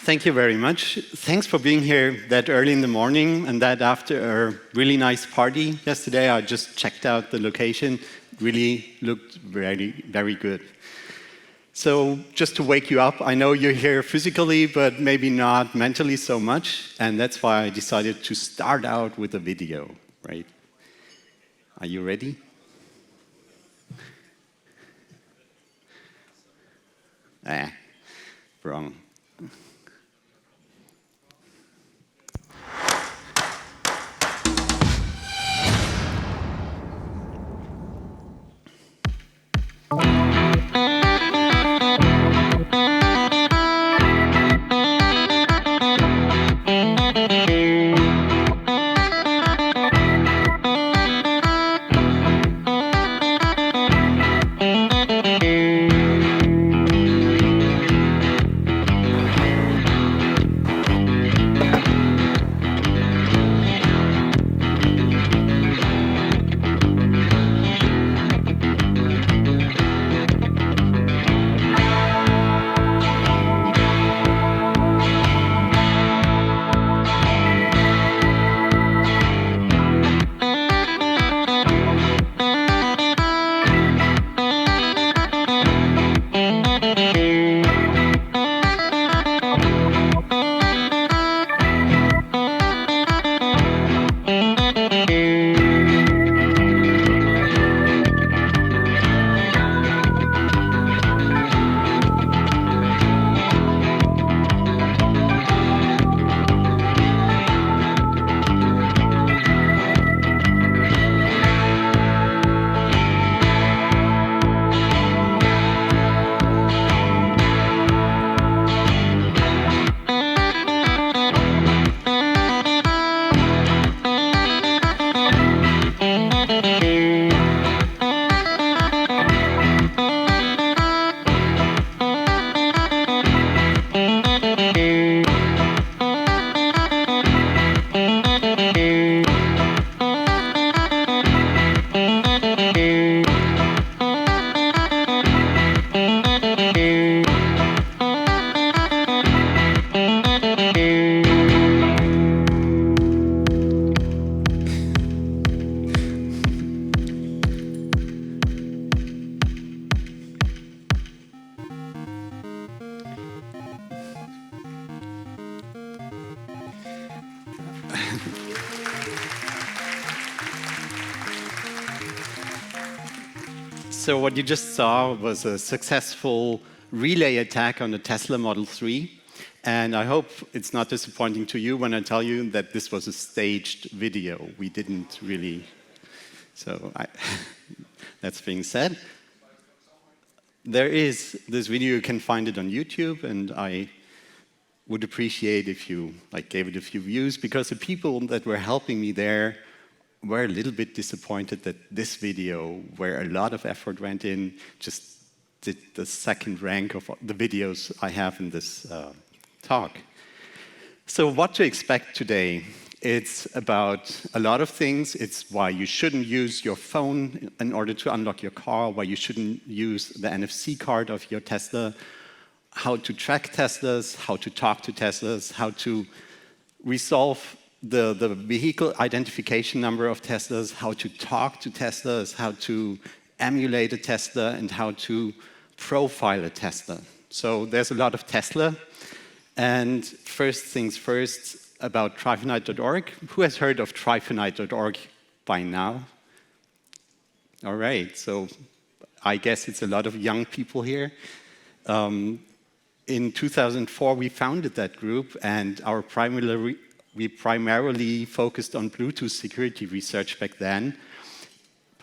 Thank you very much. Thanks for being here that early in the morning and that after a really nice party yesterday. I just checked out the location. Really looked very, very good. So just to wake you up, I know you're here physically, but maybe not mentally so much. And that's why I decided to start out with a video, right? Are you ready? Wrong. So what you just saw was a successful relay attack on the Tesla Model 3. And I hope it's not disappointing to you when I tell you that this was a staged video. We didn't really... That's being said. There is this video, you can find it on YouTube, and I would appreciate if you gave it a few views, because the people that were helping me there were a little bit disappointed that this video, where a lot of effort went in, just did the second rank of the videos I have in this talk. So what to expect today? It's about a lot of things. It's why you shouldn't use your phone in order to unlock your car, why you shouldn't use the NFC card of your Tesla, how to track Teslas, how to talk to Teslas, how to resolve the vehicle identification number of Teslas, how to talk to Teslas, how to emulate a Tesla, and how to profile a Tesla. So there's a lot of Tesla. And first things first, about trifinite.org. Who has heard of trifinite.org by now? All right, so I guess it's a lot of young people here. In 2004, we founded that group, and we primarily focused on Bluetooth security research back then,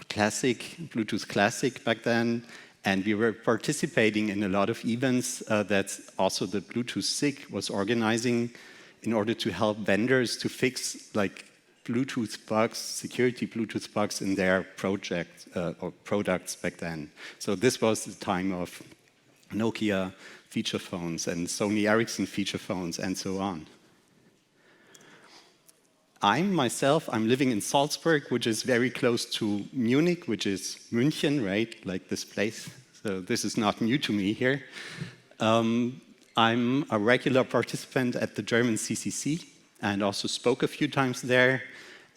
Bluetooth Classic back then, and we were participating in a lot of events that also the Bluetooth SIG was organizing in order to help vendors to fix Bluetooth bugs, security Bluetooth bugs in their project or products back then. So this was the time of Nokia feature phones and Sony Ericsson feature phones and so on. I'm living in Salzburg, which is very close to Munich, which is München, right? Like this place. So this is not new to me here. I'm a regular participant at the German CCC and also spoke a few times there.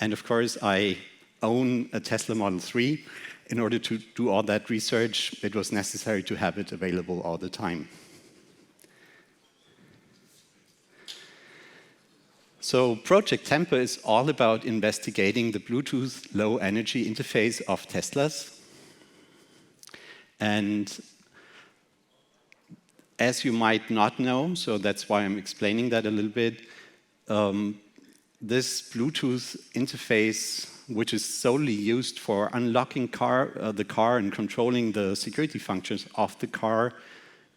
And of course, I own a Tesla Model 3. In order to do all that research, it was necessary to have it available all the time. So Project TEMPA is all about investigating the Bluetooth low energy interface of Teslas. And as you might not know, so that's why I'm explaining that a little bit, this Bluetooth interface, which is solely used for unlocking the car and controlling the security functions of the car,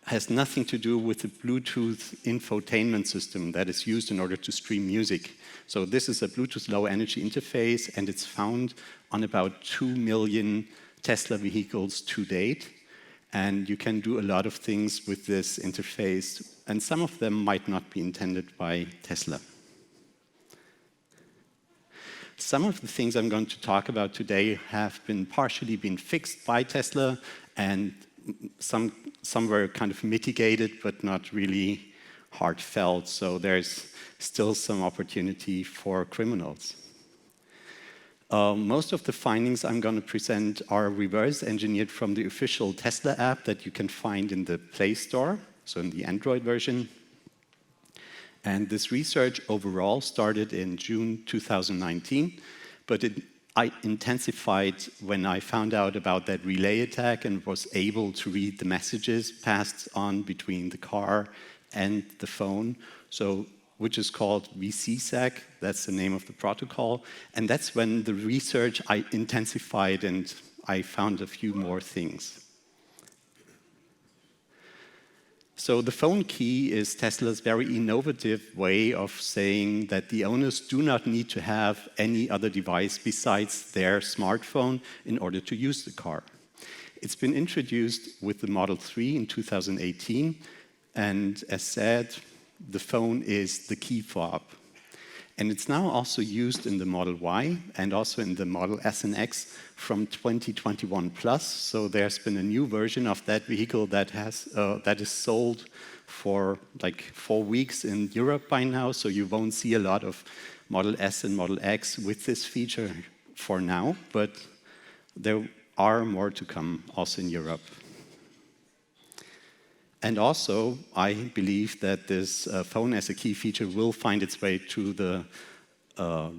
has nothing to do with the Bluetooth infotainment system that is used in order to stream music. So this is a Bluetooth low energy interface, and it's found on about 2 million Tesla vehicles to date. And you can do a lot of things with this interface, and some of them might not be intended by Tesla. Some of the things I'm going to talk about today have been partially fixed by Tesla, and some were kind of mitigated, but not really heartfelt. So there's still some opportunity for criminals. Most of the findings I'm going to present are reverse engineered from the official Tesla app that you can find in the Play Store, so in the Android version. And this research overall started in June 2019, but I intensified when I found out about that relay attack and was able to read the messages passed on between the car and the phone, which is called VCSEC. That's the name of the protocol. And that's when the research I intensified and I found a few more things. So the phone key is Tesla's very innovative way of saying that the owners do not need to have any other device besides their smartphone in order to use the car. It's been introduced with the Model 3 in 2018, and as said, the phone is the key fob. And it's now also used in the Model Y and also in the Model S and X from 2021 plus. So there's been a new version of that vehicle that is sold for like 4 weeks in Europe by now. So you won't see a lot of Model S and Model X with this feature for now, but there are more to come also in Europe. And also, I believe that this phone as a key feature will find its way to the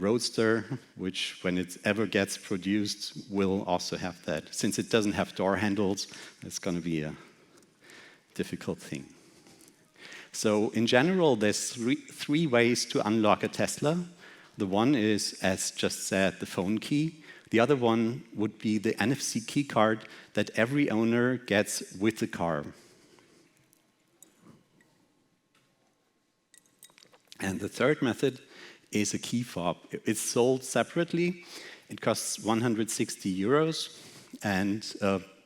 Roadster, which, when it ever gets produced, will also have that. Since it doesn't have door handles, it's going to be a difficult thing. So in general, there's three ways to unlock a Tesla. The one is, as just said, the phone key. The other one would be the NFC key card that every owner gets with the car. And the third method is a key fob. It's sold separately. It costs 160 euros and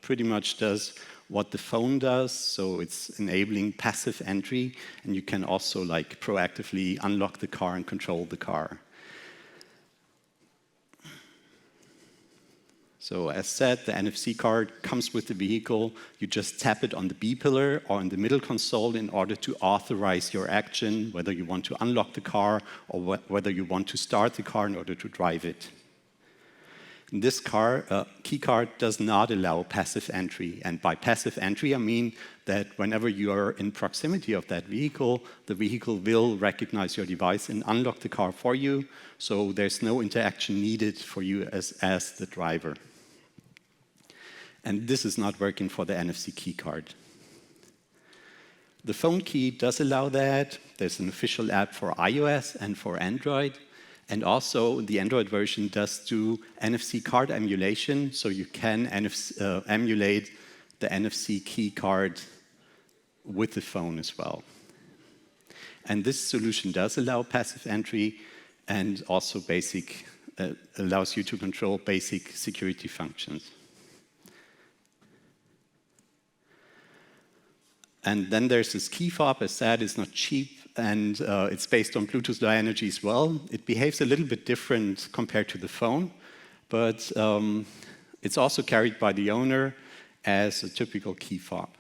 pretty much does what the phone does. So it's enabling passive entry, and you can also like proactively unlock the car and control the car. So as said, the NFC card comes with the vehicle. You just tap it on the B pillar or in the middle console in order to authorize your action, whether you want to unlock the car or whether you want to start the car in order to drive it. This key card does not allow passive entry. And by passive entry, I mean that whenever you are in proximity of that vehicle, the vehicle will recognize your device and unlock the car for you. So there's no interaction needed for you as the driver. And this is not working for the NFC key card. The phone key does allow that. There's an official app for iOS and for Android. And also, the Android version does do NFC card emulation, so you can emulate the NFC key card with the phone as well. And this solution does allow passive entry and also allows you to control basic security functions. And then there's this key fob, as said, it's not cheap, and it's based on Bluetooth Low Energy as well. It behaves a little bit different compared to the phone, but it's also carried by the owner as a typical key fob.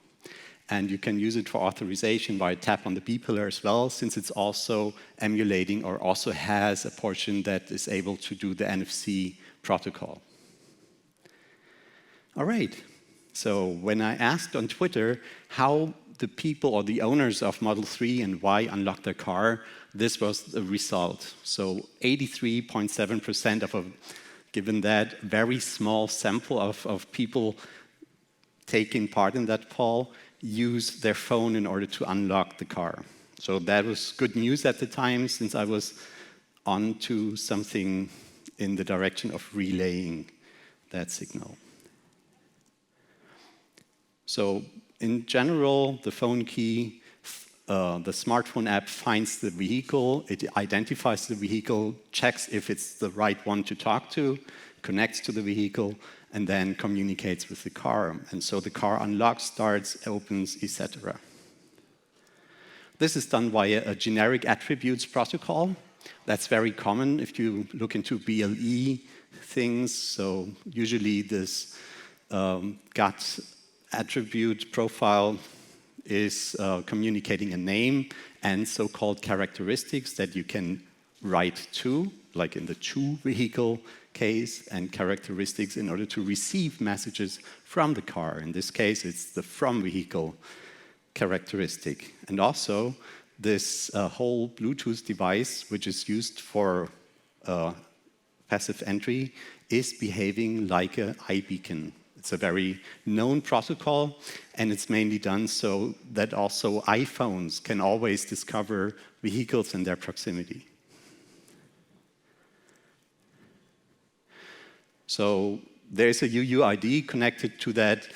And you can use it for authorization by a tap on the B pillar as well, since it's also emulating or also has a portion that is able to do the NFC protocol. All right. So when I asked on Twitter how the people or the owners of Model 3 and Y unlocked their car, this was the result. So 83.7% of given that very small sample of people taking part in that poll, use their phone in order to unlock the car. So that was good news at the time, since I was on to something in the direction of relaying that signal. So in general, the phone key, the smartphone app finds the vehicle, it identifies the vehicle, checks if it's the right one to talk to, connects to the vehicle, and then communicates with the car. And so the car unlocks, starts, opens, etc. This is done via a generic attributes protocol. That's very common if you look into BLE things. So usually this GATT attribute profile is communicating a name and so-called characteristics that you can write to, like in the to vehicle case, and characteristics in order to receive messages from the car. In this case, it's the from vehicle characteristic. And also, this whole Bluetooth device, which is used for passive entry, is behaving like an iBeacon. It's a very known protocol, and it's mainly done so that also iPhones can always discover vehicles in their proximity. So there's a UUID connected to that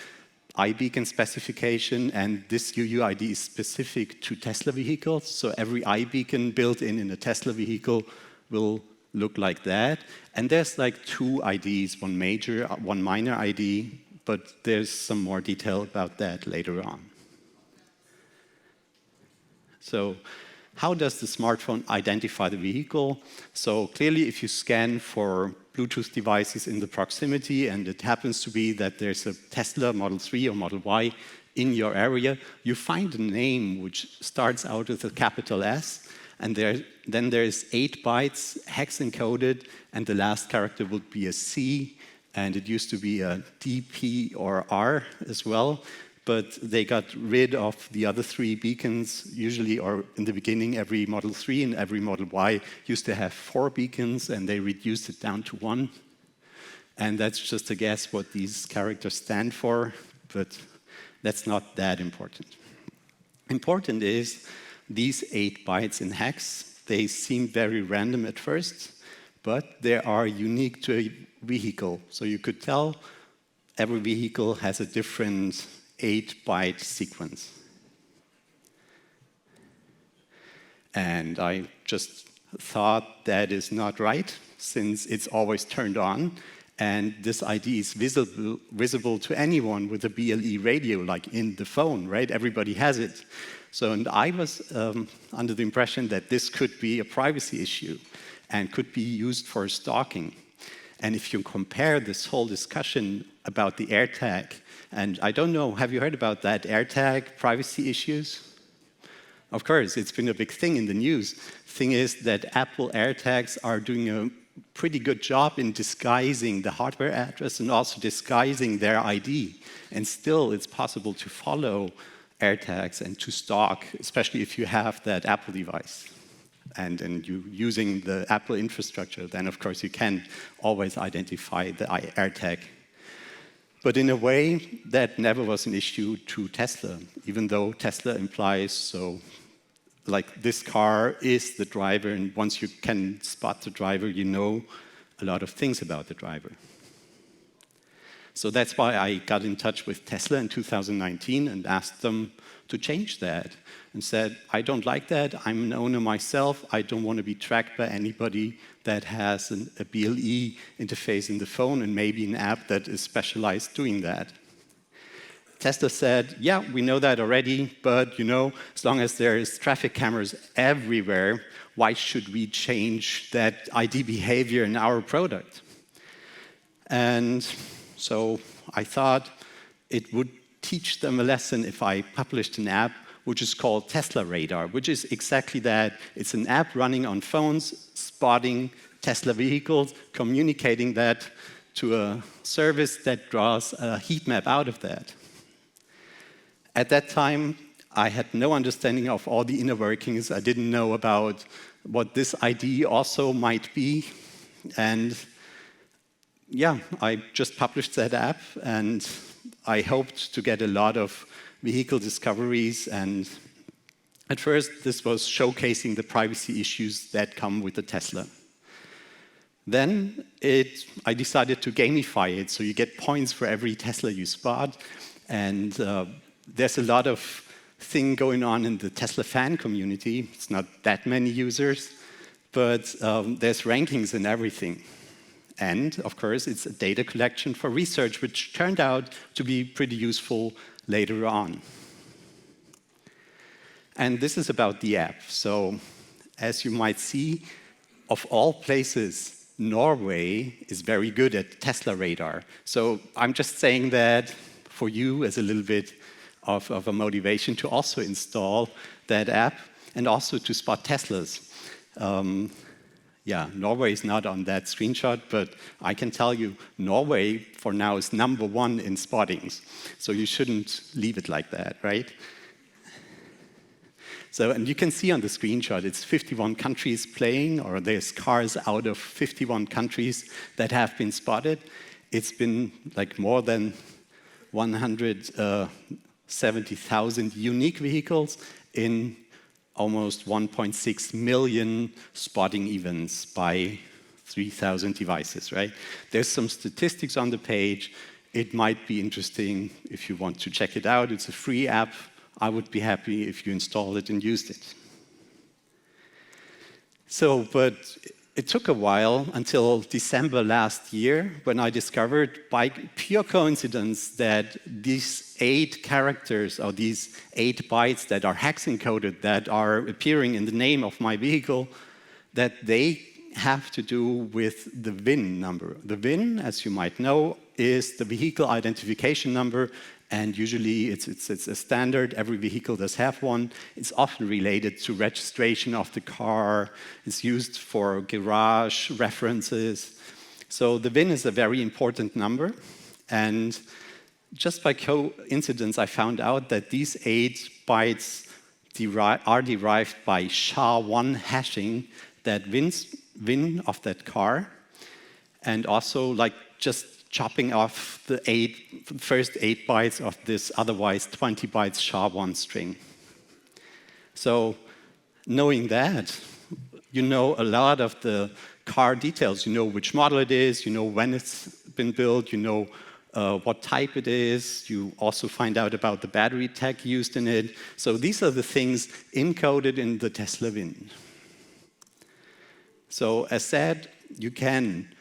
iBeacon specification, and this UUID is specific to Tesla vehicles. So every iBeacon built in a Tesla vehicle will look like that. And there's like two IDs, one major, one minor ID, but there's some more detail about that later on. So how does the smartphone identify the vehicle? So clearly, if you scan for Bluetooth devices in the proximity, and it happens to be that there's a Tesla Model 3 or Model Y in your area, you find a name which starts out with a capital S, and then there's 8 bytes hex encoded, and the last character would be a C, and it used to be a D, P, or R as well. But they got rid of the other 3 beacons, usually, or in the beginning, every Model 3 and every Model Y used to have 4 beacons, and they reduced it down to 1. And that's just a guess what these characters stand for, but that's not that important. Important is these 8 bytes in hex. They seem very random at first, but they are unique to a vehicle. So you could tell every vehicle has a different 8-byte sequence. And I just thought that is not right, since it's always turned on, and this ID is visible to anyone with a BLE radio, like in the phone, right? Everybody has it. So, and I was under the impression that this could be a privacy issue and could be used for stalking. And if you compare this whole discussion about the AirTag, and I don't know, have you heard about that AirTag privacy issues? Of course, it's been a big thing in the news. Thing is that Apple AirTags are doing a pretty good job in disguising the hardware address and also disguising their ID. And still, it's possible to follow AirTags and to stalk, especially if you have that Apple device. And you using the Apple infrastructure, then of course you can always identify the AirTag. But in a way, that never was an issue to Tesla, even though Tesla implies, so like this car is the driver, and once you can spot the driver, you know a lot of things about the driver. So that's why I got in touch with Tesla in 2019 and asked them to change that, and said, I don't like that, I'm an owner myself, I don't want to be tracked by anybody that has a BLE interface in the phone and maybe an app that is specialized doing that. Tesla said, yeah, we know that already, but you know, as long as there's traffic cameras everywhere, why should we change that ID behavior in our product? And so I thought it would teach them a lesson if I published an app which is called Tesla Radar, which is exactly that. It's an app running on phones, spotting Tesla vehicles, communicating that to a service that draws a heat map out of that. At that time, I had no understanding of all the inner workings. I didn't know about what this ID also might be. And yeah, I just published that app, and I hoped to get a lot of vehicle discoveries. And at first, this was showcasing the privacy issues that come with the Tesla. Then I decided to gamify it, so you get points for every Tesla you spot. And there's a lot of thing going on in the Tesla fan community. It's not that many users, but there's rankings and everything. And of course, it's a data collection for research, which turned out to be pretty useful later on. And this is about the app. So as you might see, of all places, Norway is very good at Tesla Radar. So I'm just saying that for you as a little bit of a motivation to also install that app and also to spot Teslas. Yeah, Norway is not on that screenshot, but I can tell you Norway for now is #1 in spottings. So you shouldn't leave it like that, right? So, and you can see on the screenshot, it's 51 countries playing, or there's cars out of 51 countries that have been spotted. It's been like more than 170,000 unique vehicles in almost 1.6 million spotting events by 3,000 devices, right? There's some statistics on the page. It might be interesting if you want to check it out. It's a free app. I would be happy if you installed it and used it. So, but it took a while until December last year when I discovered by pure coincidence that these 8 characters or these 8 bytes that are hex encoded that are appearing in the name of my vehicle, that they have to do with the VIN number. The VIN, as you might know, is the vehicle identification number. And usually it's a standard, every vehicle does have one. It's often related to registration of the car. It's used for garage references. So the VIN is a very important number. And just by coincidence, I found out that these 8 bytes are derived by SHA-1 hashing, that VIN of that car. And also like just chopping off the first 8 bytes of this otherwise 20 bytes SHA-1 string. So knowing that, you know a lot of the car details. You know which model it is, you know when it's been built, you know what type it is. You also find out about the battery tech used in it. So these are the things encoded in the Tesla VIN. So as said, you can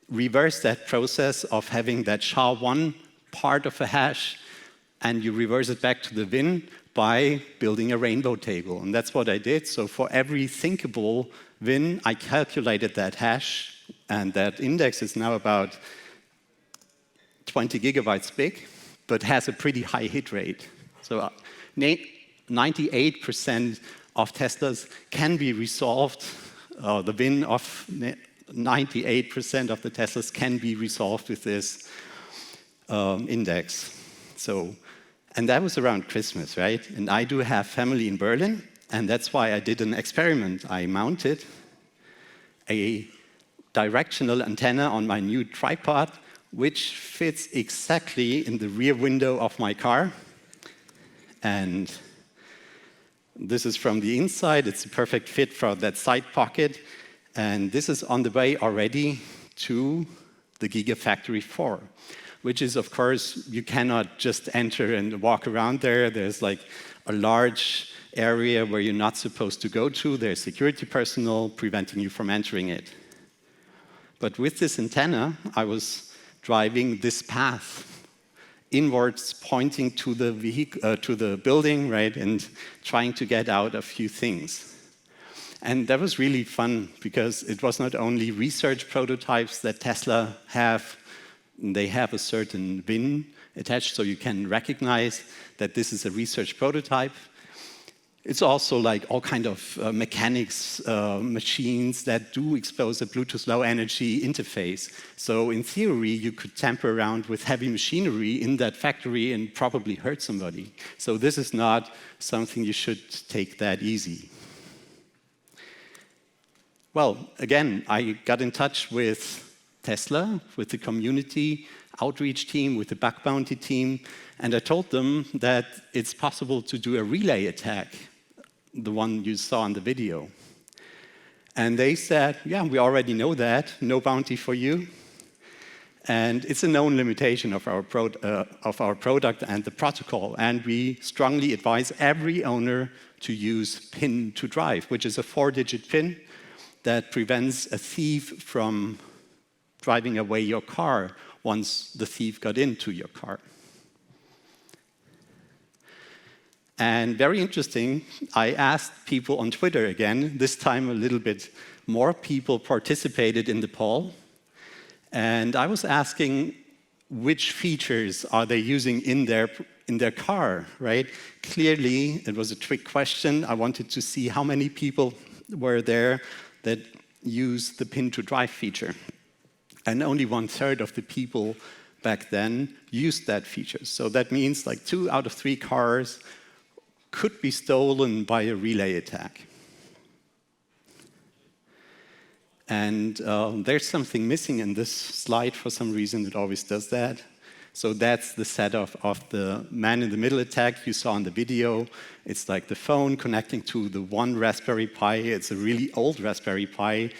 reverse that process of having that SHA-1 part of a hash, and you reverse it back to the VIN by building a rainbow table. And that's what I did. So for every thinkable VIN, I calculated that hash, and that index is now about 20 gigabytes big, but has a pretty high hit rate. So 98% of Teslas can be resolved. The VIN of 98% of the Teslas can be resolved with this index. So, and that was around Christmas, right? And I do have family in Berlin, and that's why I did an experiment. I mounted a directional antenna on my new tripod, which fits exactly in the rear window of my car. And this is from the inside. It's a perfect fit for that side pocket. And this is on the way already to the Gigafactory 4, which is, of course, you cannot just enter and walk around there. There's like a large area where you're not supposed to go to. There's security personnel preventing you from entering it. But with this antenna, I was driving this path inwards, pointing to the vehicle, to the building, right, and trying to get out a few things. And that was really fun because it was not only research prototypes that Tesla have. They have a certain VIN attached so you can recognize that this is a research prototype. It's also like all kind of mechanics machines that do expose a Bluetooth low energy interface. So in theory, you could tamper around with heavy machinery in that factory and probably hurt somebody. So this is not something you should take that easy. Well, again, I got in touch with Tesla, with the community outreach team, with the bug bounty team, and I told them that it's possible to do a relay attack, the one you saw in the video. And they said, yeah, we already know that, no bounty for you. And it's a known limitation of our product and the protocol. And we strongly advise every owner to use PIN to drive, which is a 4-digit PIN that prevents a thief from driving away your car once the thief got into your car. And very interesting, I asked people on Twitter again, this time a little bit more people participated in the poll. And I was asking which features are they using in their car, right? Clearly, it was a trick question. I wanted to see how many people were there that used the pin to drive feature. And only 1/3 of the people back then used that feature. So that means like 2 out of 3 cars could be stolen by a relay attack. And there's something missing in this slide for some reason. It always does that. So that's the setup of the man-in-the-middle attack you saw in the video. It's like the phone connecting to the one Raspberry Pi. It's a really old Raspberry Pi.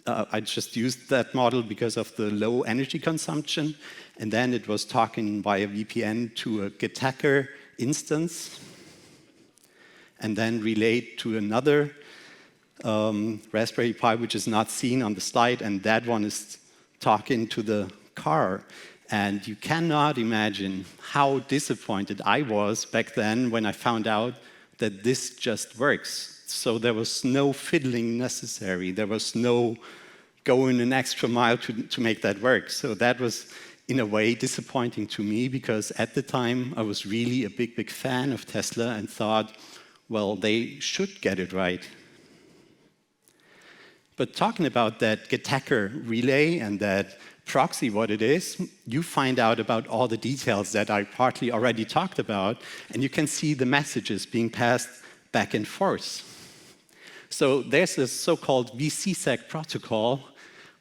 I just used that model because of the low energy consumption. And then it was talking via VPN to a Getacker instance, and then relayed to another Raspberry Pi, which is not seen on the slide, and that one is talking to the car. And you cannot imagine how disappointed I was back then when I found out that this just works. So there was no fiddling necessary. There was no going an extra mile to make that work. So that was, in a way, disappointing to me, because at the time I was really a big fan of Tesla and thought, well, they should get it right. But talking about that Getacker relay and that proxy, what it is, you find out about all the details that I partly already talked about, and you can see the messages being passed back and forth. So there's this so-called VCSEG protocol,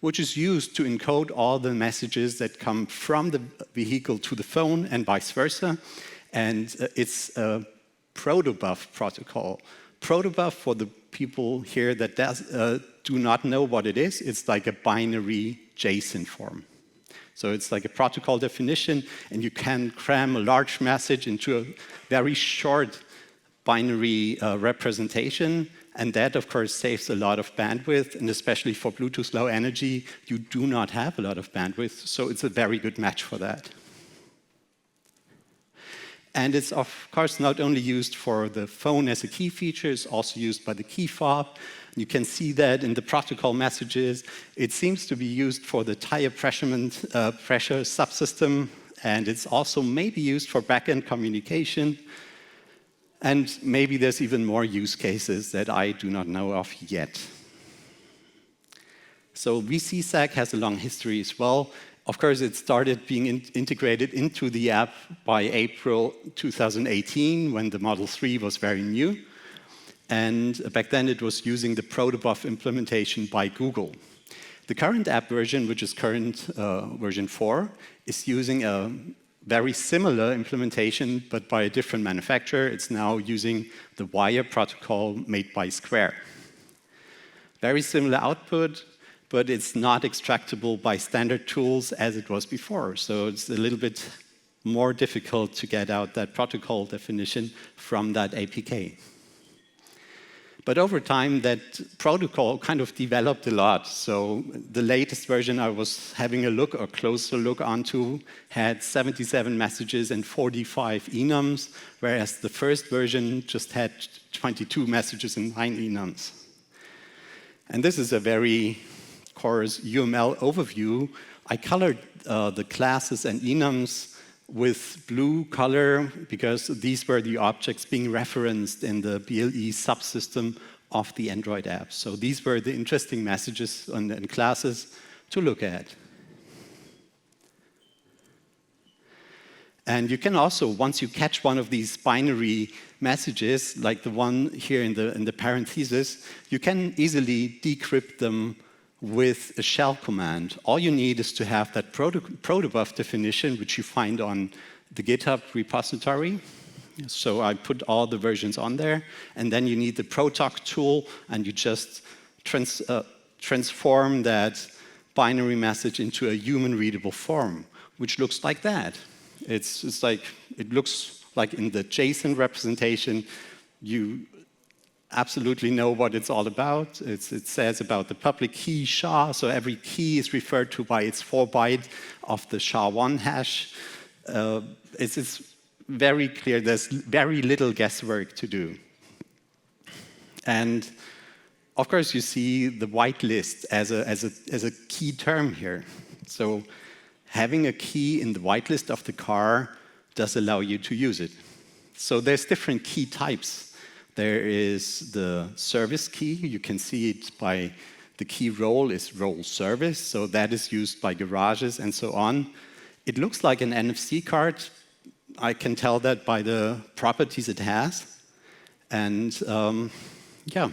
which is used to encode all the messages that come from the vehicle to the phone and vice versa. And it's a protobuf protocol. Protobuf, for the people here that do not know what it is, it's like a binary JSON form. So it's like a protocol definition, and you can cram a large message into a very short binary representation. And that, of course, saves a lot of bandwidth, and especially for Bluetooth Low Energy, you do not have a lot of bandwidth, so it's a very good match for that. And it's, of course, not only used for the phone as a key feature, it's also used by the key fob. You can see that in the protocol messages. It seems to be used for the tire pressure subsystem, and it's also maybe used for backend communication. And maybe there's even more use cases that I do not know of yet. So VCSEG has a long history as well. Of course, it started being integrated into the app by April 2018, when the Model 3 was very new. And back then, it was using the protobuf implementation by Google. The current app version, which is current version 4, is using a very similar implementation, but by a different manufacturer. It's now using the wire protocol made by Square. Very similar output, but it's not extractable by standard tools as it was before. So it's a little bit more difficult to get out that protocol definition from that APK. But over time, that protocol kind of developed a lot. So the latest version I was having a look, or closer look onto, had 77 messages and 45 enums, whereas the first version just had 22 messages and 9 enums. And this is a very coarse UML overview. I colored the classes and enums with blue color because these were the objects being referenced in the BLE subsystem of the Android app. So these were the interesting messages and classes to look at. And you can also, once you catch one of these binary messages, like the one here in the parenthesis, you can easily decrypt them with a shell command. All you need is to have that protobuf definition, which you find on the GitHub repository. So I put all the versions on there, and then you need the protoc tool, and you just transform that binary message into a human-readable form, which looks like that. It's like, it looks like in the JSON representation, you absolutely know what it's all about. It says about the public key SHA, so every key is referred to by its 4-byte of the SHA-1 hash. It's very clear, there's very little guesswork to do. And of course, you see the whitelist as a key term here. So having a key in the whitelist of the car does allow you to use it. So there's different key types. There is the service key. You can see it by the key role is role service. So that is used by garages and so on. It looks like an NFC card. I can tell that by the properties it has. And yeah,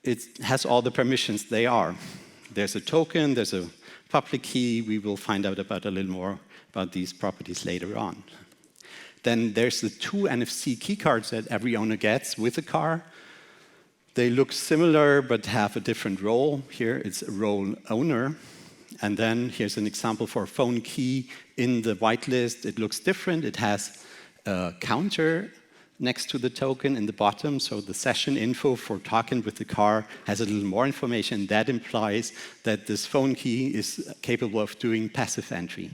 it has all the permissions they are. There's a token, there's a public key. We will find out about a little more about these properties later on. Then there's the 2 NFC keycards that every owner gets with a car. They look similar but have a different role. Here it's a role owner. And then here's an example for a phone key in the whitelist. It looks different. It has a counter next to the token in the bottom. So the session info for talking with the car has a little more information. That implies that this phone key is capable of doing passive entry.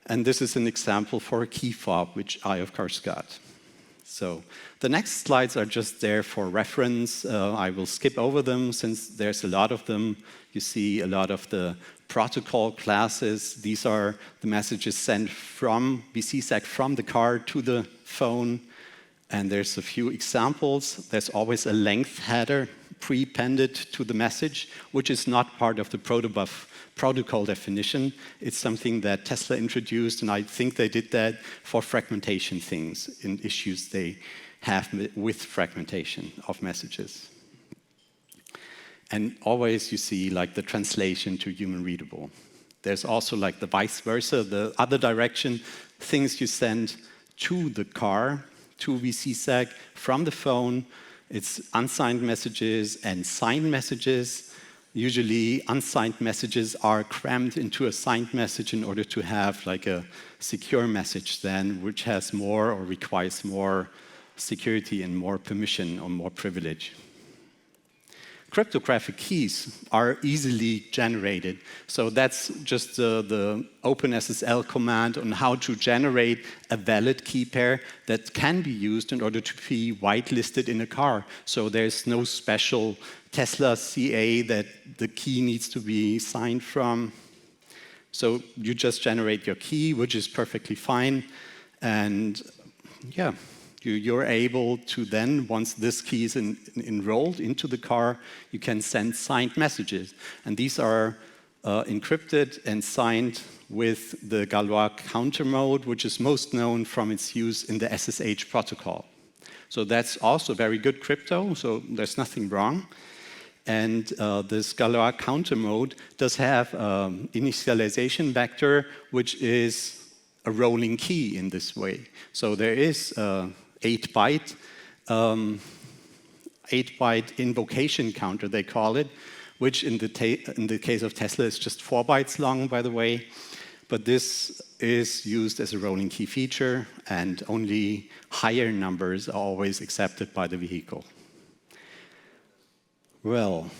And this is an example for a key fob, which I, of course, got. So the next slides are just there for reference. I will skip over them since there's a lot of them. You see a lot of the protocol classes. These are the messages sent from BCSEC from the car to the phone. And there's a few examples. There's always a length header pre-appended to the message, which is not part of the protobuf protocol definition. It's something that Tesla introduced, and I think they did that for fragmentation things in issues they have with fragmentation of messages. And always you see like the translation to human readable. There's also like the vice versa, the other direction, things you send to the car, to VCSEC from the phone. It's unsigned messages and signed messages. Usually unsigned messages are crammed into a signed message in order to have like a secure message then, which has more or requires more security and more permission or more privilege. Cryptographic keys are easily generated. So that's just the OpenSSL command on how to generate a valid key pair that can be used in order to be whitelisted in a car. So there's no special Tesla CA that the key needs to be signed from. So you just generate your key, which is perfectly fine. And yeah, you're able to then, once this key is enrolled into the car, you can send signed messages. And these are encrypted and signed with the Galois counter mode, which is most known from its use in the SSH protocol. So that's also very good crypto, so there's nothing wrong. And this Galois counter mode does have initialization vector, which is a rolling key in this way. So there is 8-byte invocation counter, they call it, which in the case of Tesla is just 4 bytes long, by the way. But this is used as a rolling key feature, and only higher numbers are always accepted by the vehicle. Well,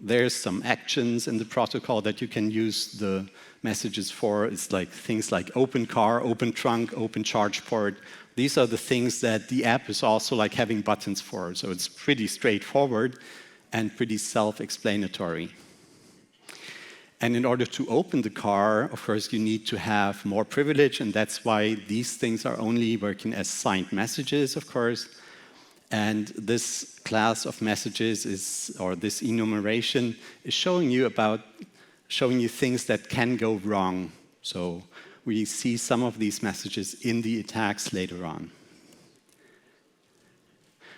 there's some actions in the protocol that you can use the messages for. It's like things like open car, open trunk, open charge port. These are the things that the app is also like having buttons for. So it's pretty straightforward and pretty self-explanatory. And in order to open the car, of course, you need to have more privilege, and that's why these things are only working as signed messages, of course. And this class of messages is, or this enumeration, is showing you things that can go wrong. So we see some of these messages in the attacks later on.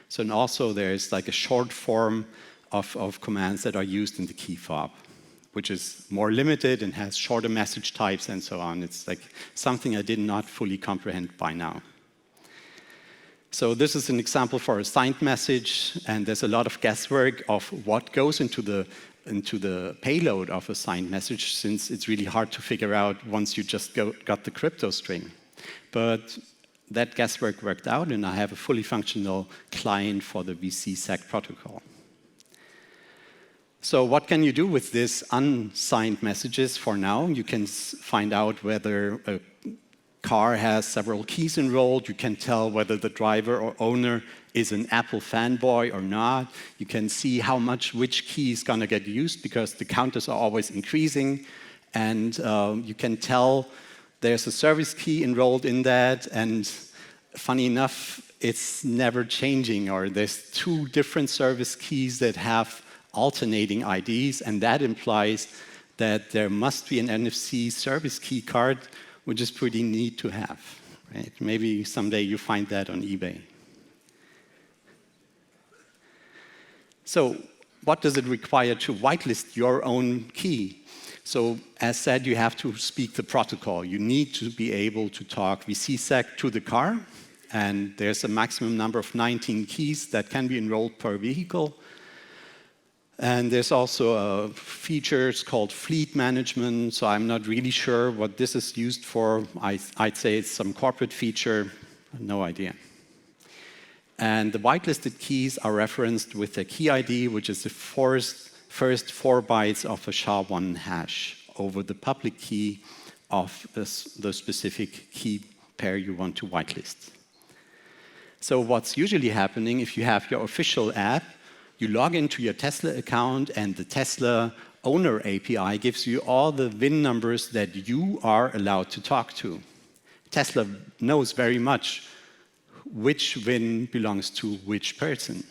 So and also there's like a short form of commands that are used in the key fob, which is more limited and has shorter message types and so on. It's like something I did not fully comprehend by now. So this is an example for a signed message, and there's a lot of guesswork of what goes into the payload of a signed message, since it's really hard to figure out once you just got the crypto string. But that guesswork worked out, and I have a fully functional client for the VC-SEG protocol. So what can you do with these unsigned messages for now? You can find out whether a car has several keys enrolled. You can tell whether the driver or owner is an Apple fanboy or not. You can see how much which key is going to get used, because the counters are always increasing. And you can tell there's a service key enrolled in that. And funny enough, it's never changing, or there's 2 different service keys that have alternating IDs, and that implies that there must be an NFC service key card, which is pretty neat to have. Right? Maybe someday you find that on eBay. So what does it require to whitelist your own key? So as said, you have to speak the protocol. You need to be able to talk VC-SEG to the car, and there's a maximum number of 19 keys that can be enrolled per vehicle. And there's also features called fleet management, so I'm not really sure what this is used for. I'd say it's some corporate feature, no idea. And the whitelisted keys are referenced with a key ID, which is the first 4 bytes of a SHA-1 hash over the public key of the specific key pair you want to whitelist. So what's usually happening, if you have your official app, you log into your Tesla account, and the Tesla owner API gives you all the VIN numbers that you are allowed to talk to. Tesla knows very much which VIN belongs to which person.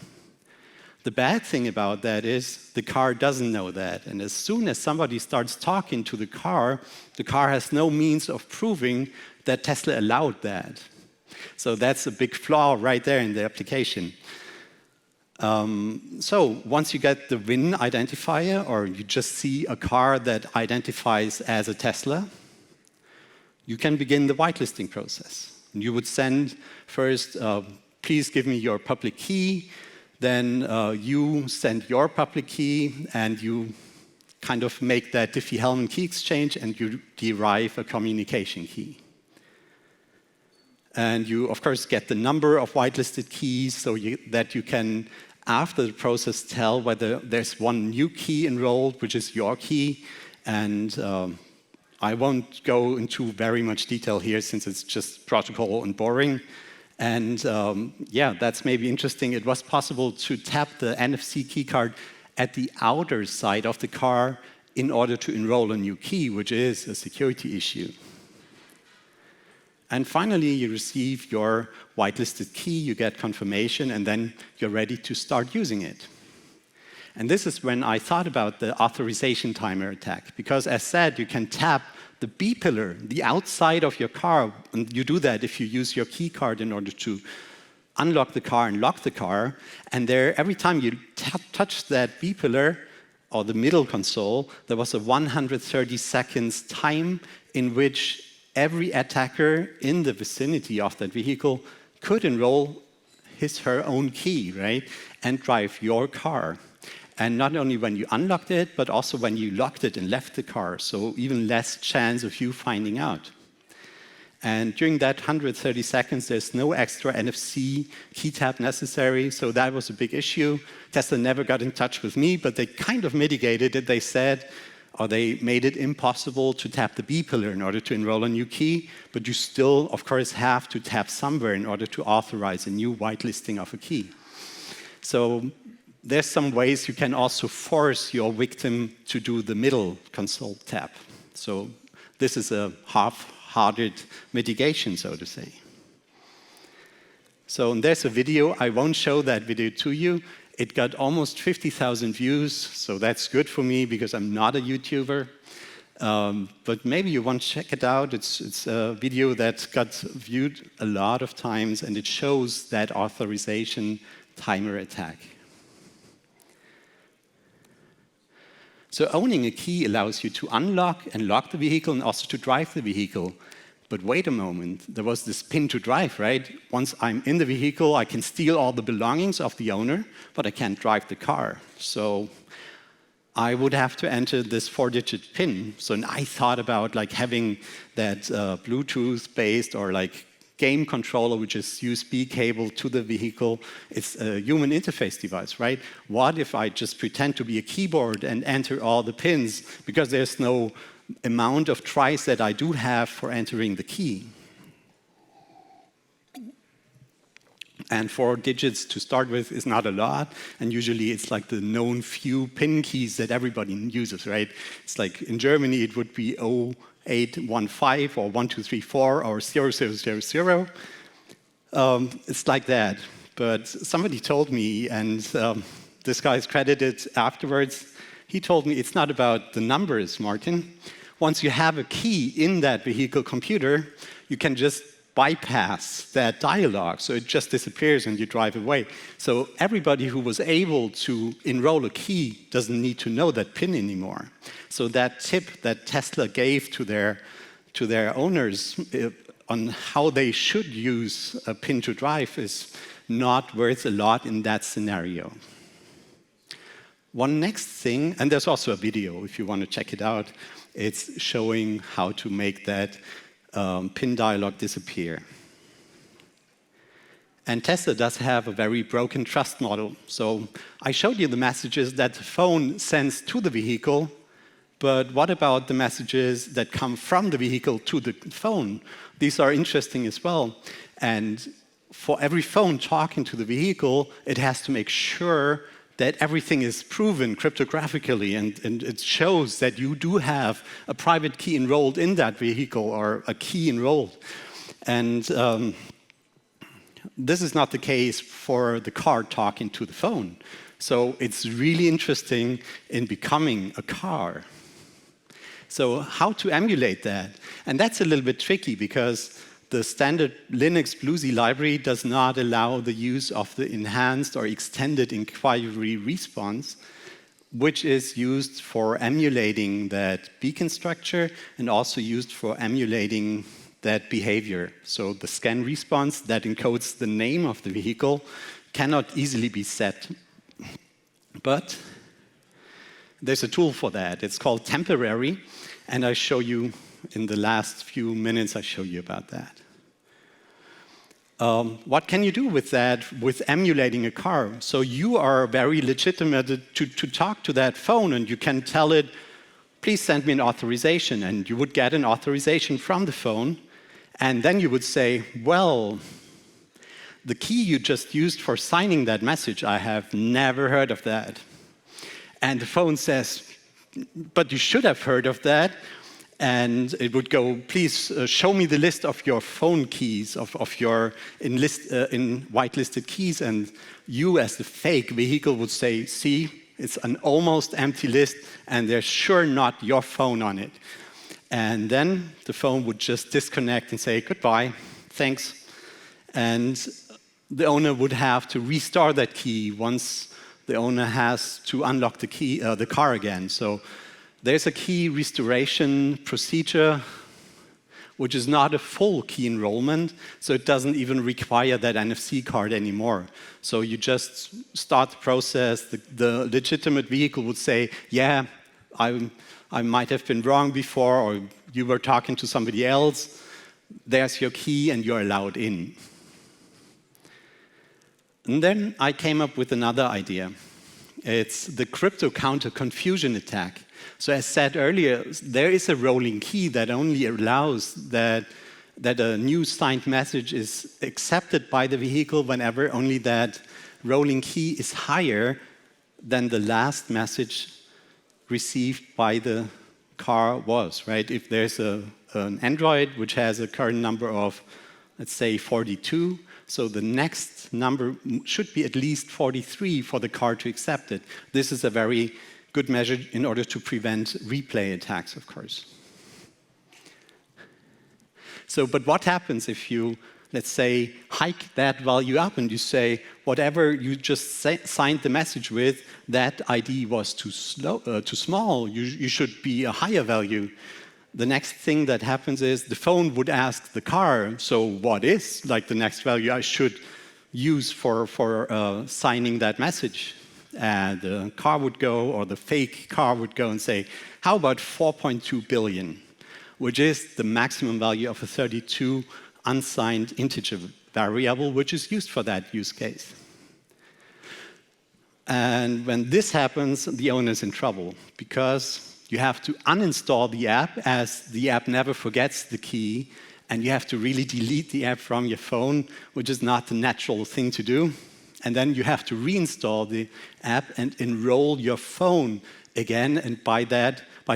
The bad thing about that is the car doesn't know that, and as soon as somebody starts talking to the car has no means of proving that Tesla allowed that. So that's a big flaw right there in the application. So once you get the VIN identifier, or you just see a car that identifies as a Tesla, you can begin the whitelisting process. You would send first, please give me your public key, then you send your public key, and you kind of make that Diffie-Hellman key exchange, and you derive a communication key. And you, of course, get the number of whitelisted keys so that you can, after the process, tell whether there's one new key enrolled, which is your key. And I won't go into very much detail here, since it's just protocol and boring. And yeah, that's maybe interesting. It was possible to tap the NFC keycard at the outer side of the car in order to enroll a new key, which is a security issue. And finally, you receive your whitelisted key, you get confirmation, and then you're ready to start using it. And this is when I thought about the authorization timer attack, because as said, you can tap the B pillar, the outside of your car, and you do that if you use your key card in order to unlock the car and lock the car. And there, every time you touch that B pillar, or the middle console, there was a 130 seconds time in which every attacker in the vicinity of that vehicle could enroll her own key, right, and drive your car. And not only when you unlocked it, but also when you locked it and left the car, so even less chance of you finding out. And during that 130 seconds, there's no extra NFC key tap necessary, so that was a big issue. Tesla never got in touch with me, but they kind of mitigated it. They said, or they made it impossible to tap the B pillar in order to enroll a new key, but you still, of course, have to tap somewhere in order to authorize a new whitelisting of a key. So there's some ways you can also force your victim to do the middle console tap. So this is a half-hearted mitigation, so to say. So there's a video. I won't show that video to you. It got almost 50,000 views, so that's good for me because I'm not a YouTuber. But maybe you want to check it out. It's a video that got viewed a lot of times, and it shows that authorization timer attack. So owning a key allows you to unlock and lock the vehicle and also to drive the vehicle. But wait a moment, there was this pin to drive, right? Once I'm in the vehicle, I can steal all the belongings of the owner, but I can't drive the car. So I would have to enter this 4-digit PIN. So I thought about like having that Bluetooth-based or like game controller, which is USB cable to the vehicle. It's a human interface device, right? What if I just pretend to be a keyboard and enter all the pins because there's no amount of tries that I do have for entering the key? And 4 digits to start with is not a lot, and usually it's like the known few PIN keys that everybody uses, right? It's like in Germany it would be 0815 or 1234 or 0000. It's like that. But somebody told me, and this guy is credited afterwards, he told me it's not about the numbers, Martin. Once you have a key in that vehicle computer, you can just bypass that dialogue, so it just disappears and you drive away. So everybody who was able to enroll a key doesn't need to know that PIN anymore. So that tip that Tesla gave to their owners on how they should use a PIN to drive is not worth a lot in that scenario. One next thing, and there's also a video if you want to check it out, it's showing how to make that PIN dialog disappear. And Tesla does have a very broken trust model. So I showed you the messages that the phone sends to the vehicle, but what about the messages that come from the vehicle to the phone? These are interesting as well. And for every phone talking to the vehicle, it has to make sure that everything is proven cryptographically, and it shows that you do have a private key enrolled in that vehicle or a key enrolled. And this is not the case for the car talking to the phone. So it's really interesting in becoming a car. So how to emulate that? And that's a little bit tricky because the standard Linux BlueZ library does not allow the use of the enhanced or extended inquiry response, which is used for emulating that beacon structure and also used for emulating that behavior. So the scan response that encodes the name of the vehicle cannot easily be set. But there's a tool for that. It's called temporary, and I show you in the last few minutes, I show you about that. What can you do with that, with emulating a car? So you are very legitimate to talk to that phone, and you can tell it, please send me an authorization, and you would get an authorization from the phone, and then you would say, well, the key you just used for signing that message, I have never heard of that. And the phone says, but you should have heard of that. And it would go, please show me the list of your phone keys, of your in whitelisted keys. And you, as the fake vehicle, would say, see, it's an almost empty list, and there's sure not your phone on it. And then the phone would just disconnect and say, goodbye, thanks. And the owner would have to restart that key once the owner has to unlock the car again. So there's a key restoration procedure, which is not a full key enrollment, so it doesn't even require that NFC card anymore. So you just start the process. The legitimate vehicle would say, yeah, I might have been wrong before, or you were talking to somebody else. There's your key, and you're allowed in. And then I came up with another idea. It's the crypto counter confusion attack. So as said earlier, there is a rolling key that only allows that a new signed message is accepted by the vehicle whenever only that rolling key is higher than the last message received by the car was, right? If there's an Android which has a current number of, let's say, 42, so the next number should be at least 43 for the car to accept it. This is a very good measure in order to prevent replay attacks, of course. So, but what happens if you, let's say, hike that value up and you say, whatever you just signed the message with, that ID was too small, you should be a higher value. The next thing that happens is the phone would ask the car, so what is like the next value I should use for signing that message? And the car would go, or the fake car would go and say, how about 4.2 billion, which is the maximum value of a 32 unsigned integer variable, which is used for that use case. And when this happens, the owner is in trouble, because you have to uninstall the app, as the app never forgets the key, and you have to really delete the app from your phone, which is not the natural thing to do. And then you have to reinstall the app and enroll your phone again, and by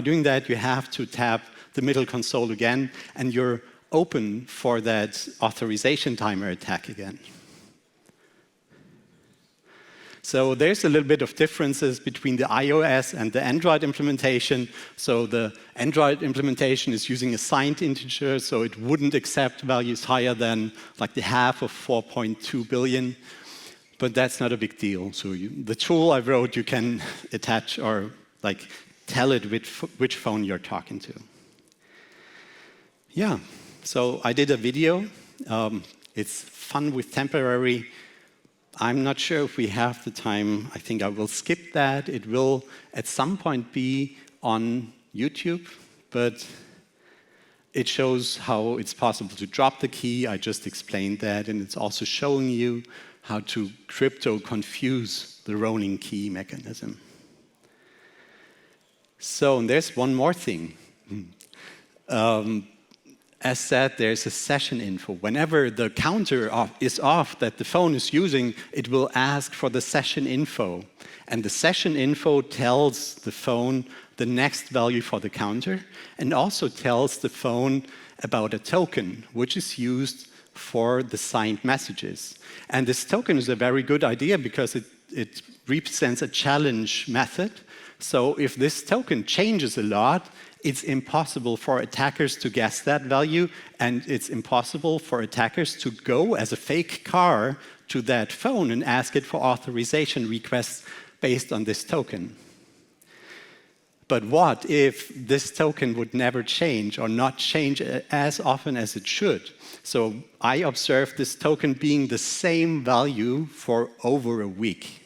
doing that, you have to tap the middle console again, and you're open for that authorization timer attack again. So there's a little bit of differences between the iOS and the Android implementation. So the Android implementation is using a signed integer, so it wouldn't accept values higher than like the half of 4.2 billion. But that's not a big deal. So the tool I wrote, you can attach or like tell it which phone you're talking to. Yeah, so I did a video. It's fun with temporary. I'm not sure if we have the time. I think I will skip that. It will at some point be on YouTube, but it shows how it's possible to drop the key. I just explained that, and it's also showing you how to crypto confuse the rolling key mechanism. So and there's one more thing. As said, there's a session info. Whenever the counter is off that the phone is using, it will ask for the session info. And the session info tells the phone the next value for the counter, and also tells the phone about a token, which is used for the signed messages. And this token is a very good idea because it represents a challenge method. So if this token changes a lot, it's impossible for attackers to guess that value, and it's impossible for attackers to go as a fake car to that phone and ask it for authorization requests based on this token. But what if this token would never change or not change as often as it should? So I observed this token being the same value for over a week.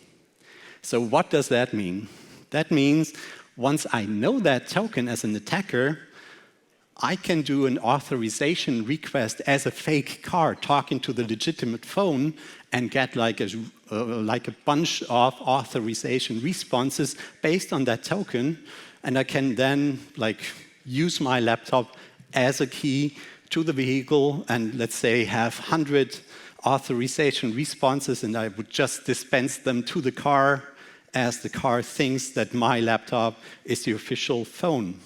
So what does that mean? That means once I know that token as an attacker, I can do an authorization request as a fake car talking to the legitimate phone and get like a bunch of authorization responses based on that token. And I can then use my laptop as a key to the vehicle and let's say have 100 authorization responses, and I would just dispense them to the car as the car thinks that my laptop is the official phone.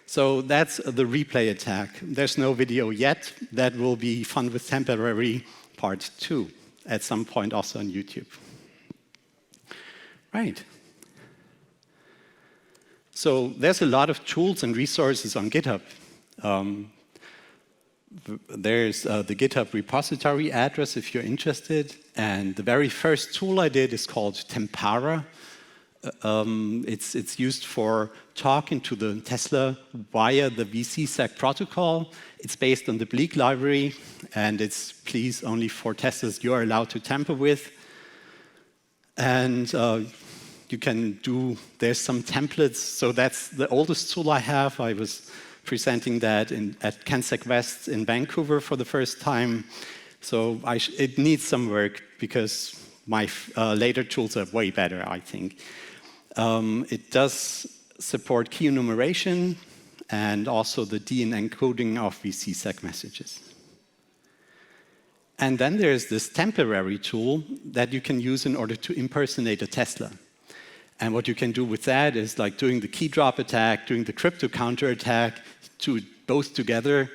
So that's the replay attack. There's no video yet. That will be Fun with Temporary Part 2 at some point also on YouTube. Right. So there's a lot of tools and resources on GitHub. There's the GitHub repository address if you're interested. And the very first tool I did is called TEMPA. It's used for talking to the Tesla via the VC-SEC protocol. It's based on the Bleak library, and it's please only for Teslas you're allowed to tamper with. And you can do, there's some templates. So that's the oldest tool I have. I was presenting that at CanSec West in Vancouver for the first time. So it needs some work because my later tools are way better, I think. It does support key enumeration and also the DN encoding of VC-SEC messages. And then there's this temporary tool that you can use in order to impersonate a Tesla. And what you can do with that is like doing the key drop attack, doing the crypto counter attack, do both together.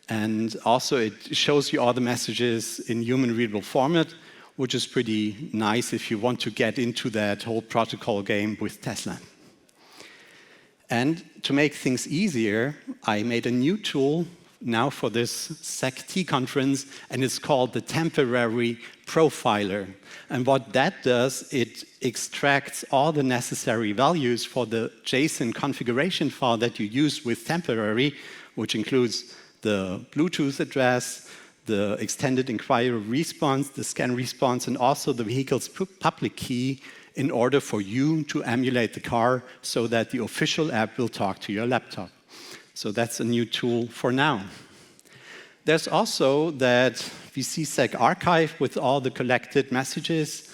And also it shows you all the messages in human readable format, which is pretty nice if you want to get into that whole protocol game with Tesla. And to make things easier, I made a new tool now for this SEC-T conference, and it's called the temporary profiler. And what that does, it extracts all the necessary values for the JSON configuration file that you use with temporary, which includes the Bluetooth address, the extended inquiry response, the scan response, and also the vehicle's public key in order for you to emulate the car so that the official app will talk to your laptop. So that's a new tool for now. There's also that VCSEC archive with all the collected messages.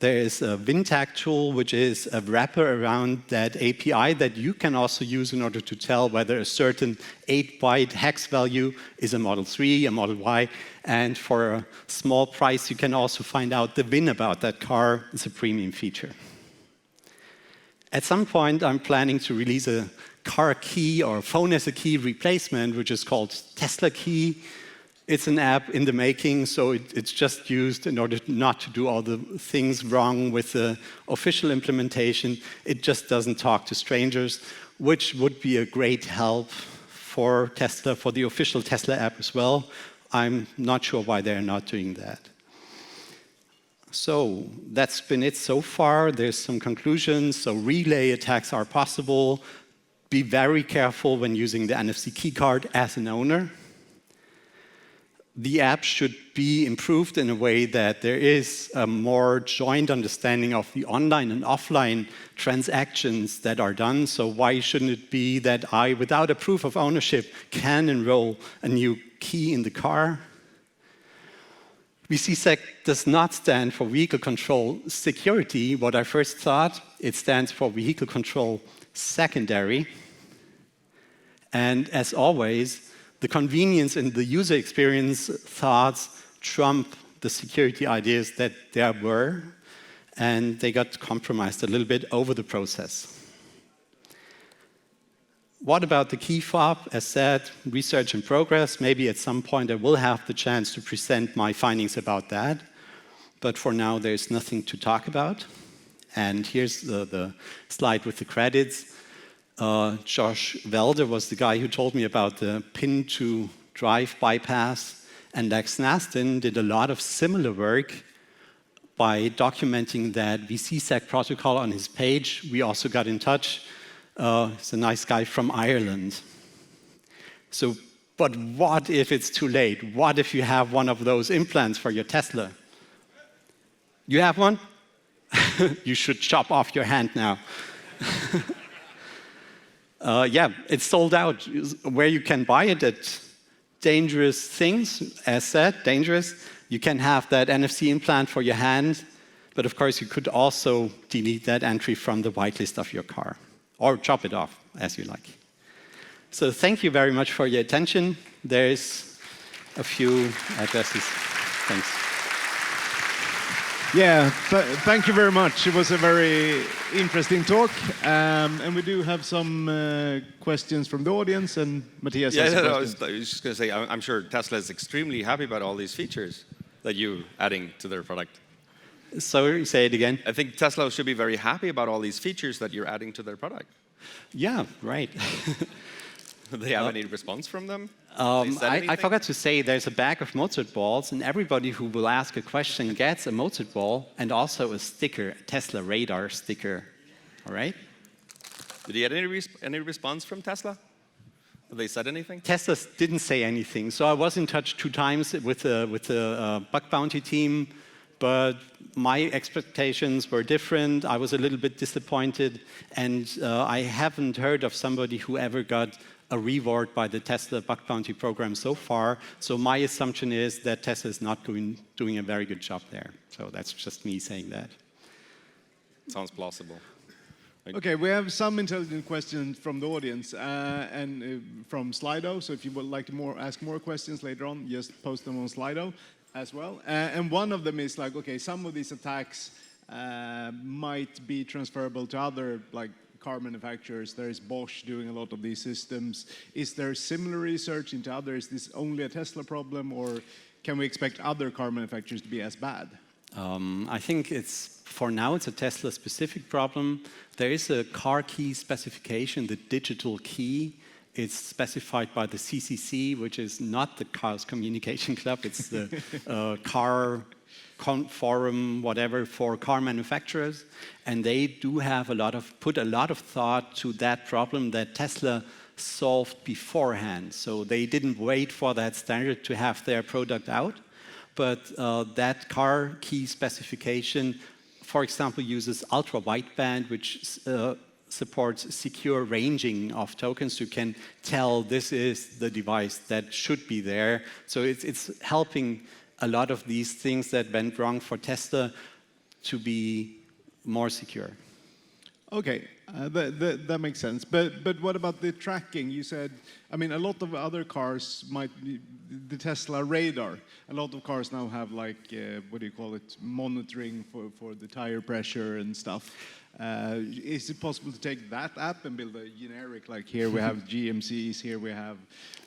There is a WinTag tool, which is a wrapper around that API that you can also use in order to tell whether a certain 8-byte hex value is a Model 3, a Model Y, and for a small price, you can also find out the VIN about that car. It's a premium feature. At some point, I'm planning to release a car key or phone as a key replacement, which is called Tesla Key. It's an app in the making, so it's just used in order not to do all the things wrong with the official implementation. It just doesn't talk to strangers, which would be a great help for Tesla, for the official Tesla app as well. I'm not sure why they're not doing that. So that's been it so far. There's some conclusions. So relay attacks are possible. Be very careful when using the NFC keycard as an owner. The app should be improved in a way that there is a more joint understanding of the online and offline transactions that are done. So why shouldn't it be that I, without a proof of ownership, can enroll a new key in the car? VCSEC does not stand for Vehicle Control Security. What I first thought, it stands for Vehicle Control Secondary. And as always, the convenience and the user experience thoughts trump the security ideas that there were, and they got compromised a little bit over the process. What about the key fob? As said, research in progress. Maybe at some point I will have the chance to present my findings about that. But for now, there's nothing to talk about. And here's the slide with the credits. Josh Velder was the guy who told me about the pin-to-drive bypass. And Lex Nastin did a lot of similar work by documenting that VCSEC protocol on his page. We also got in touch. He's a nice guy from Ireland. So, but what if it's too late? What if you have one of those implants for your Tesla? You have one? You should chop off your hand now. Yeah, it's sold out. Where you can buy it at Dangerous Things, as said, dangerous. You can have that NFC implant for your hand, but of course you could also delete that entry from the whitelist of your car. Or chop it off, as you like. So thank you very much for your attention. There's a few addresses. Thanks. Yeah, thank you very much. It was a very interesting talk. And we do have some questions from the audience, and Matthias has a question. I was just going to say, I'm sure Tesla is extremely happy about all these features that you're adding to their product. Sorry, say it again. I think Tesla should be very happy about all these features that you're adding to their product. Yeah, right. Do they have any response from them? I forgot to say there's a bag of Mozart balls, and everybody who will ask a question gets a Mozart ball and also a sticker, a Tesla radar sticker. All right? Did you get any response from Tesla? Have they said anything? Tesla didn't say anything. So I was in touch 2 times with the bug bounty team, but my expectations were different. I was a little bit disappointed, and I haven't heard of somebody who ever got a reward by the Tesla bug bounty program so far. So my assumption is that Tesla is not doing a very good job there. So that's just me saying that. Sounds plausible. Okay, we have some intelligent questions from the audience and from Slido. So if you would like to ask more questions later on, just post them on Slido as well. And one of them is like, okay, some of these attacks might be transferable to other like car manufacturers. There is Bosch doing a lot of these systems. Is there similar research into others? Is this only a Tesla problem, or can we expect other car manufacturers to be as bad? I think for now it's a Tesla-specific problem. There is a car key specification, the digital key. It's specified by the CCC, which is not the Cars Communication Club. It's the car forum, whatever, for car manufacturers. And they do have put a lot of thought to that problem that Tesla solved beforehand. So they didn't wait for that standard to have their product out. But that car key specification, for example, uses ultra-wideband, which supports secure ranging of tokens. You can tell this is the device that should be there. So it's helping a lot of these things that went wrong for Tesla to be more secure. Okay, that makes sense. But what about the tracking? You said, I mean, a lot of other cars might be the Tesla radar. A lot of cars now have like, what do you call it, monitoring for the tire pressure and stuff. Is it possible to take that app and build a generic, like here we have GMCs, here we have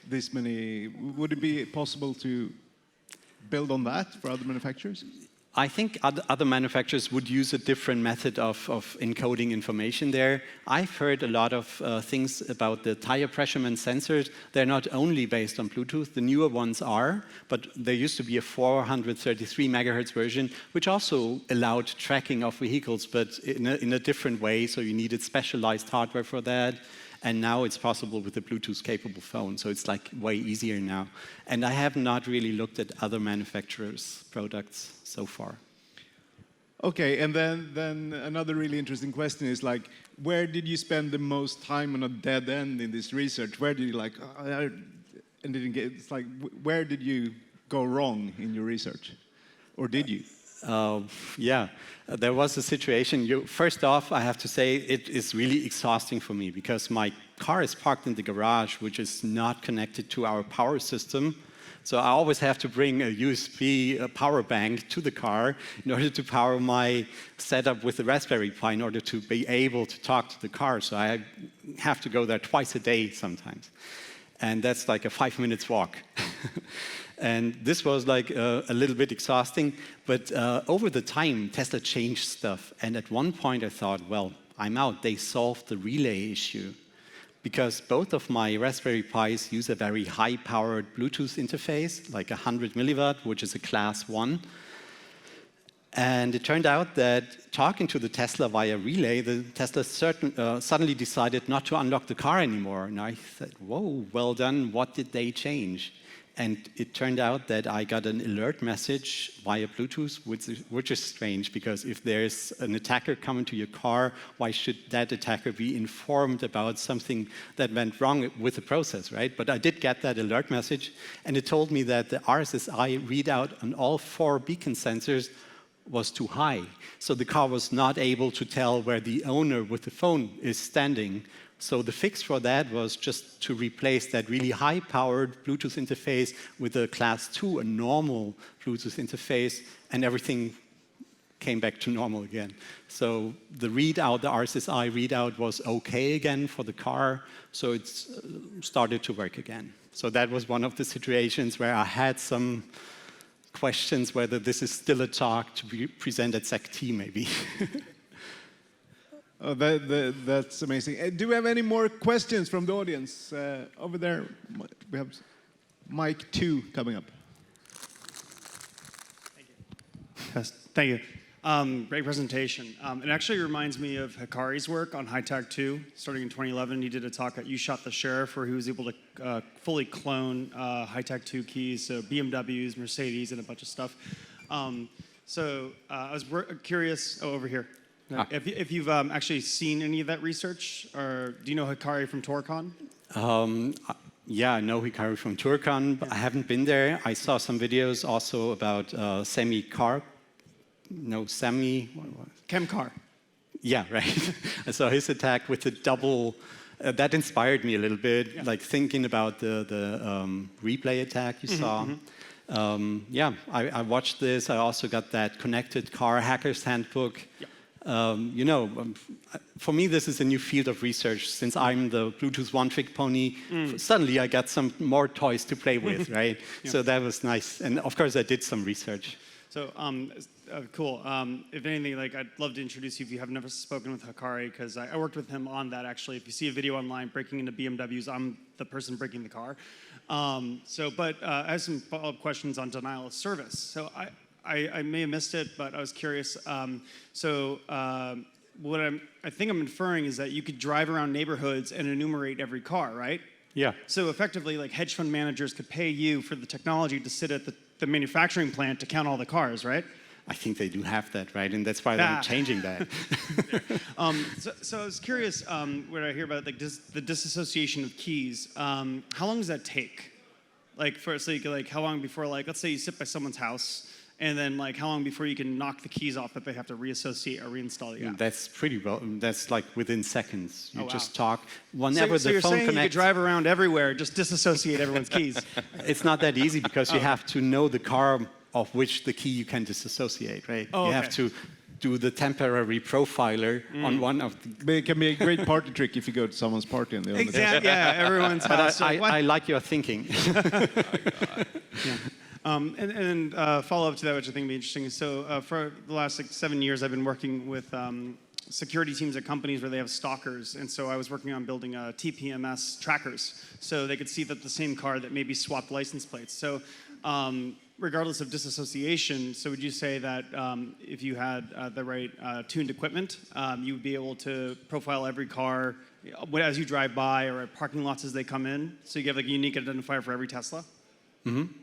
this many? Would it be possible to build on that for other manufacturers? I think other manufacturers would use a different method of encoding information there. I've heard a lot of things about the tire pressure sensors. They're not only based on Bluetooth, the newer ones are, but there used to be a 433 megahertz version, which also allowed tracking of vehicles, but in a different way, so you needed specialized hardware for that. And now it's possible with a Bluetooth-capable phone, so it's like way easier now. And I have not really looked at other manufacturers' products so far. Okay, and then another really interesting question is like, where did you spend the most time on a dead end in this research? Where did you like, and didn't get? It's like, where did you go wrong in your research, or did you? Yeah, there was a situation. First off, I have to say it is really exhausting for me because my car is parked in the garage, which is not connected to our power system. So I always have to bring a USB power bank to the car in order to power my setup with the Raspberry Pi in order to be able to talk to the car. So I have to go there twice a day sometimes. And that's like a 5 minutes walk. And this was like a little bit exhausting, but over the time, Tesla changed stuff. And at one point I thought, well, I'm out. They solved the relay issue. Because both of my Raspberry Pis use a very high-powered Bluetooth interface, like 100 milliwatt, which is a class 1. And it turned out that talking to the Tesla via relay, the Tesla suddenly decided not to unlock the car anymore. And I said, whoa, well done, what did they change? And it turned out that I got an alert message via Bluetooth, which is strange, because if there's an attacker coming to your car, why should that attacker be informed about something that went wrong with the process, right? But I did get that alert message, and it told me that the RSSI readout on all 4 beacon sensors was too high. So the car was not able to tell where the owner with the phone is standing. So the fix for that was just to replace that really high-powered Bluetooth interface with a class 2, a normal Bluetooth interface, and everything came back to normal again. So the readout, the RSSI readout was okay again for the car, so it started to work again. So that was one of the situations where I had some questions whether this is still a talk to be presented at SEC-T maybe. Oh, that's amazing. Do we have any more questions from the audience? Over there, we have mic 2 coming up. Thank you. Yes, thank you. Great presentation. It actually reminds me of Hikari's work on High-Tech 2. Starting in 2011, he did a talk at You Shot the Sheriff where he was able to fully clone High-Tech 2 keys, so BMWs, Mercedes, and a bunch of stuff. I was curious, over here. If you've actually seen any of that research, or do you know Hikari from TourCon? Yeah, I know Hikari from TourCon, but I haven't been there. I saw some videos also about Chemcar. Yeah, right. I saw his attack with the double. That inspired me a little bit, like thinking about the replay attack you saw. Yeah, I watched this. I also got that Connected Car Hacker's Handbook. Yeah. You know, for me, this is a new field of research. Since I'm the Bluetooth one-trick pony, suddenly I got some more toys to play with, right? Yeah. So that was nice. And of course, I did some research. So, cool. If anything, like, I'd love to introduce you if you have never spoken with Hikari, because I worked with him on that, actually. If you see a video online breaking into BMWs, I'm the person breaking the car. But I have some follow-up questions on denial of service. So I may have missed it, but I was curious. What I think I'm inferring is that you could drive around neighborhoods and enumerate every car, right? Yeah. So effectively, like, hedge fund managers could pay you for the technology to sit at the manufacturing plant to count all the cars, right? I think they do have that, right? And that's why they're changing that. So I was curious, what I hear about, like, the disassociation of keys. How long does that take? Like, how long before, like, let's say you sit by someone's house, and then, like, how long before you can knock the keys off that they have to reassociate or reinstall the app? That's pretty well. That's like within seconds. You Oh, wow. just talk. Whenever So the you're phone saying you could connects, drive around everywhere, just disassociate everyone's keys. it's not that easy because you have to know the car of which the key you can disassociate, right? Oh, you have okay. to do the temporary profiler on one of the. But it can be a great party trick if you go to someone's party and they only Exactly. Yeah, everyone's house. So what- I like your thinking. Yeah. And follow up to that, which I think would be interesting. So for the last 7 years, I've been working with security teams at companies where they have stalkers. And so I was working on building TPMS trackers so they could see that the same car that maybe swapped license plates. So regardless of disassociation, so would you say that if you had the right tuned equipment, you would be able to profile every car as you drive by or at parking lots as they come in? So you have like a unique identifier for every Tesla? Mm-hmm.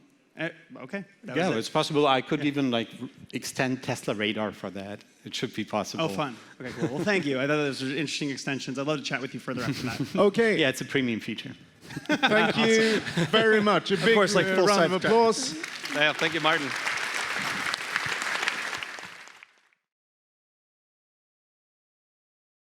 Okay. Yeah, it's possible. I could even like extend Tesla radar for that. It should be possible. Oh, fun. Okay, cool. Well, thank you. I thought those were interesting extensions. I'd love to chat with you further after that. Okay. Yeah, it's a premium feature. Thank you very much. A big course, like full round of self-drive. applause. Yeah, thank you, Martin.